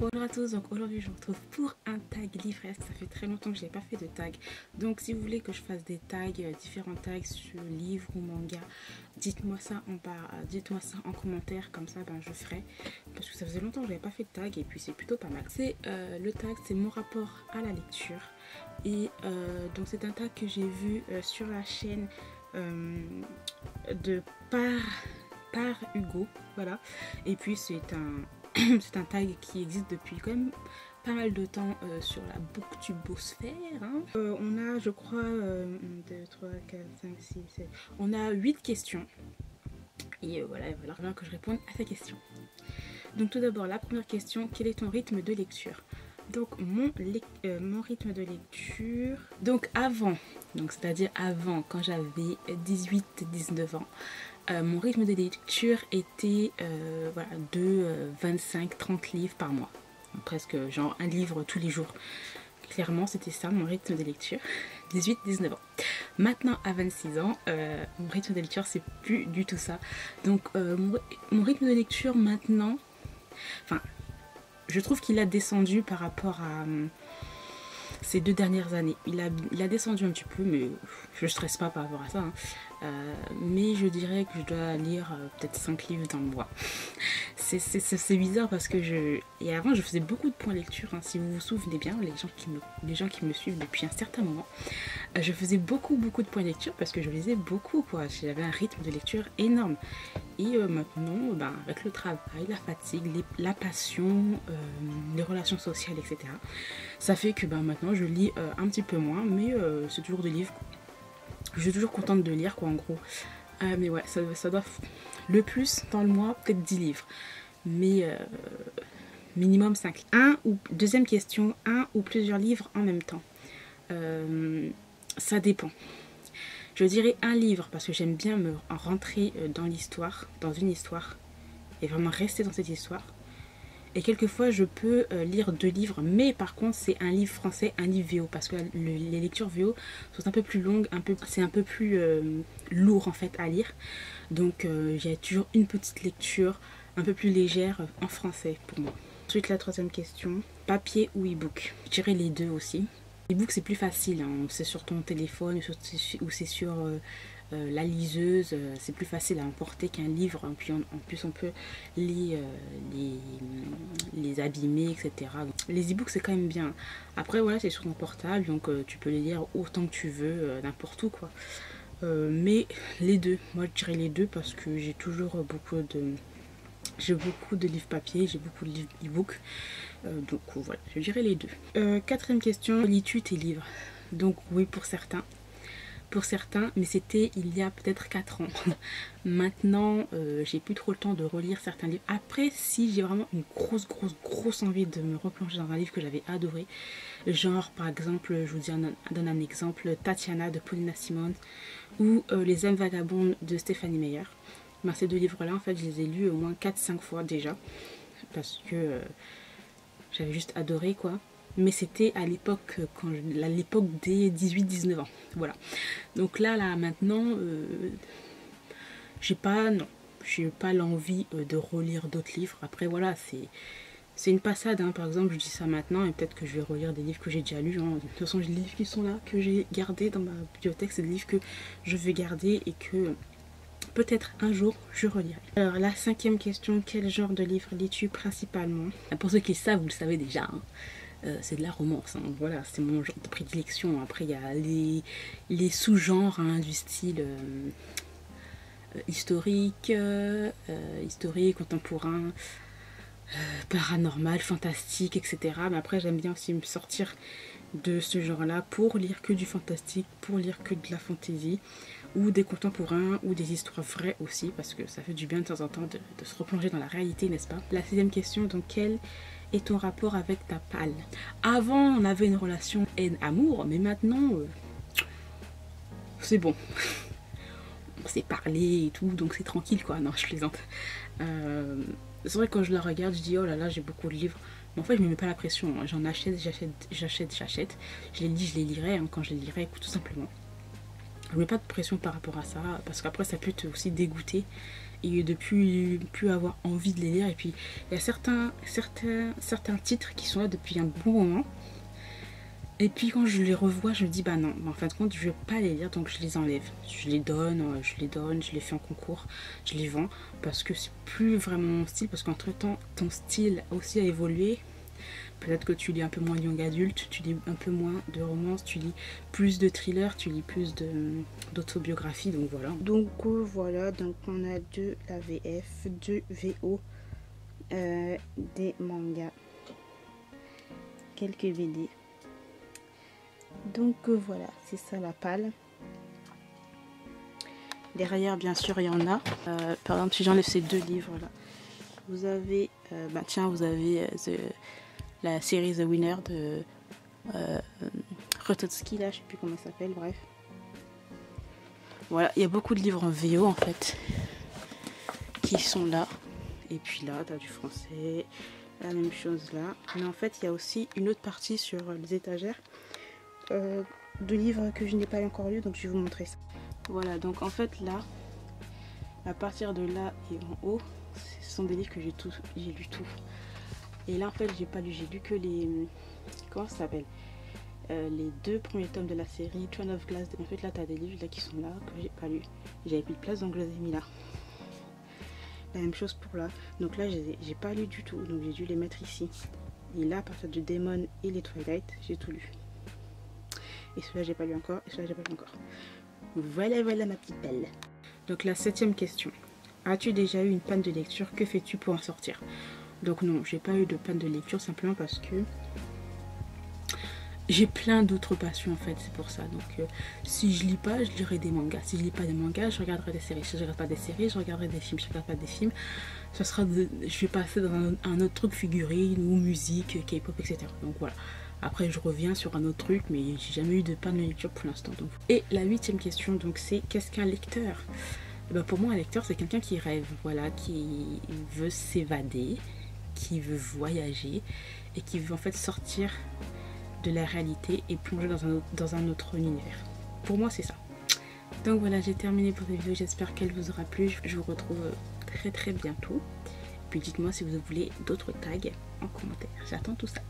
Bonjour à tous, donc aujourd'hui je vous retrouve pour un tag livresque. Ça fait très longtemps que je n'ai pas fait de tag, donc si vous voulez que je fasse des tags, différents tags sur livres ou manga, dites-moi ça en bas, dites-moi ça en commentaire, comme ça je ferai, parce que ça faisait longtemps que je n'avais pas fait de tag et puis c'est plutôt pas mal. C'est le tag, c'est mon rapport à la lecture, et donc c'est un tag que j'ai vu sur la chaîne de par Hugo, voilà, et puis c'est un tag qui existe depuis quand même pas mal de temps sur la booktubosphère. On a, je crois, 1, 2, 3, 4, 5, 6, 7. On a 8 questions. Et voilà, il va falloir que je réponde à ces questions. Donc tout d'abord, la première question, quel est ton rythme de lecture? Donc mon rythme de lecture, donc avant, c'est-à-dire avant, quand j'avais 18-19 ans, mon rythme de lecture était voilà, de 25-30 livres par mois. Donc, presque genre un livre tous les jours. Clairement, c'était ça mon rythme de lecture. 18-19 ans. Maintenant, à 26 ans, mon rythme de lecture, c'est plus du tout ça. Donc, mon rythme de lecture maintenant, enfin, je trouve qu'il a descendu par rapport à ces 2 dernières années. Il a descendu un petit peu, mais je ne stresse pas par rapport à ça. Mais je dirais que je dois lire peut-être 5 livres dans le mois. C'est bizarre parce que et avant je faisais beaucoup de points lecture, si vous vous souvenez bien, les gens qui me suivent depuis un certain moment, je faisais beaucoup de points lecture parce que je lisais beaucoup, quoi. J'avais un rythme de lecture énorme. Et maintenant, avec le travail, la fatigue, la passion, les relations sociales, etc., ça fait que maintenant je lis un petit peu moins, mais c'est toujours des livres. Je suis toujours contente de lire, quoi, en gros. Mais ouais, ça doit le plus dans le mois, peut-être 10 livres. Mais minimum 5. Deuxième question, un ou plusieurs livres en même temps. Ça dépend. Je dirais un livre parce que j'aime bien me rentrer dans l'histoire, dans une histoire, et vraiment rester dans cette histoire. Et quelquefois je peux lire 2 livres, mais par contre c'est un livre français, un livre VO, parce que les lectures VO sont un peu plus longues, c'est un peu plus lourd en fait à lire. Donc j'ai toujours une petite lecture un peu plus légère en français pour moi. Ensuite, la troisième question, papier ou e-book? Je dirais les 2 aussi. E-book c'est plus facile, c'est sur ton téléphone ou c'est sur la liseuse, c'est plus facile à emporter qu'un livre. Puis en plus on peut les abîmer, etc. Donc, les e-books c'est quand même bien. Après voilà, c'est sur ton portable, donc tu peux les lire autant que tu veux, n'importe où, quoi. Mais les 2, moi je dirais les 2 parce que j'ai beaucoup de livres papier, j'ai beaucoup de livres e-book, donc voilà, je dirais les 2. Quatrième question, lis-tu tes livres? Donc oui, pour certains, mais c'était il y a peut-être 4 ans. Maintenant, j'ai plus trop le temps de relire certains livres. Après, si j'ai vraiment une grosse envie de me replonger dans un livre que j'avais adoré, genre par exemple, je vous donne un exemple, Tatiana de Paulina Simon ou Les âmes vagabondes de Stéphanie Meyer. Ces 2 livres-là, en fait, je les ai lus au moins 4-5 fois déjà, parce que j'avais juste adoré, quoi. Mais c'était à l'époque des 18-19 ans, voilà. Donc là maintenant, j'ai pas l'envie de relire d'autres livres. Après voilà, c'est une passade, par exemple je dis ça maintenant et peut-être que je vais relire des livres que j'ai déjà lus. De toute façon, les livres qui sont là, que j'ai gardés dans ma bibliothèque, c'est des livres que je vais garder et que peut-être un jour je relirai. Alors la 5e question, quel genre de livre lis-tu principalement? Pour ceux qui le savent, vous le savez déjà, c'est de la romance, voilà, c'est mon genre de prédilection. Après il y a les sous-genres, du style historique, contemporain, paranormal, fantastique, etc. Mais après j'aime bien aussi me sortir de ce genre là pour lire que du fantastique, pour lire que de la fantaisie, ou des contemporains, ou des histoires vraies aussi, parce que ça fait du bien de temps en temps de se replonger dans la réalité, n'est-ce pas? La 6e question, donc quel est ton rapport avec ta palle? Avant on avait une relation haine-amour, mais maintenant c'est bon. On s'est parlé et tout, donc c'est tranquille, quoi. Non, je plaisante. C'est vrai que quand je la regarde, je dis oh là là, j'ai beaucoup de livres. Mais en fait, je me mets pas la pression. J'en achète, j'achète. Je les lis, je les lirai quand je les lirai, tout simplement. Je mets pas de pression par rapport à ça, parce qu'après ça peut te aussi dégoûter et de plus avoir envie de les lire. Et puis il y a certains titres qui sont là depuis un bon moment. Et puis quand je les revois, je me dis bah non, en fin de compte je vais pas les lire, donc je les enlève. Je les donne, je les fais en concours, je les vends parce que c'est plus vraiment mon style, parce qu'entre temps ton style aussi a évolué. Peut-être que tu lis un peu moins de young adulte, tu lis un peu moins de romance, tu lis plus de thrillers, tu lis plus d'autobiographie, donc voilà. Donc voilà, donc on a de la VF, de VO, des mangas, quelques BD. Donc voilà, c'est ça la palle. Derrière, bien sûr, il y en a. Par exemple, si j'enlève ces 2 livres là, vous avez, vous avez la série The Winner de Rototski, là, je sais plus comment ça s'appelle, bref. Voilà, il y a beaucoup de livres en VO en fait qui sont là. Et puis là, tu as du français, la même chose là. Mais en fait, il y a aussi une autre partie sur les étagères de livres que je n'ai pas encore lu, donc je vais vous montrer ça. Voilà, donc en fait là, à partir de là et en haut, ce sont des livres que j'ai lu tout. Et là en fait j'ai pas lu, j'ai lu que les, comment ça s'appelle, les 2 premiers tomes de la série Throne of Glass. En fait là tu as des livres là qui sont là que j'ai pas lu, j'avais plus de place donc je les ai mis là. La même chose pour là, donc là j'ai pas lu du tout, donc j'ai dû les mettre ici. Et là à partir de Demon et les Twilight j'ai tout lu. Et celui-là j'ai pas lu encore, et celui-là j'ai pas lu encore. Voilà ma petite belle. Donc la 7e question. As-tu déjà eu une panne de lecture? Que fais-tu pour en sortir? Donc non, j'ai pas eu de panne de lecture simplement parce que j'ai plein d'autres passions en fait, c'est pour ça. Donc si je lis pas, je lirai des mangas. Si je lis pas des mangas, je regarderai des séries. Si je regarde pas des séries, je regarderai des films. Si je regarde pas des films, ça sera je vais passer dans un autre truc, figurine ou musique, K-pop, etc. Donc voilà. Après je reviens sur un autre truc, mais j'ai jamais eu de panne de lecture pour l'instant. Et la 8e question, donc c'est qu'est-ce qu'un lecteur? Et ben pour moi un lecteur c'est quelqu'un qui rêve, voilà, qui veut s'évader, qui veut voyager et qui veut en fait sortir de la réalité et plonger dans un autre univers. Pour moi c'est ça. Donc voilà, j'ai terminé pour cette vidéo, j'espère qu'elle vous aura plu. Je vous retrouve très bientôt. Puis dites-moi si vous voulez d'autres tags en commentaire, j'attends tout ça.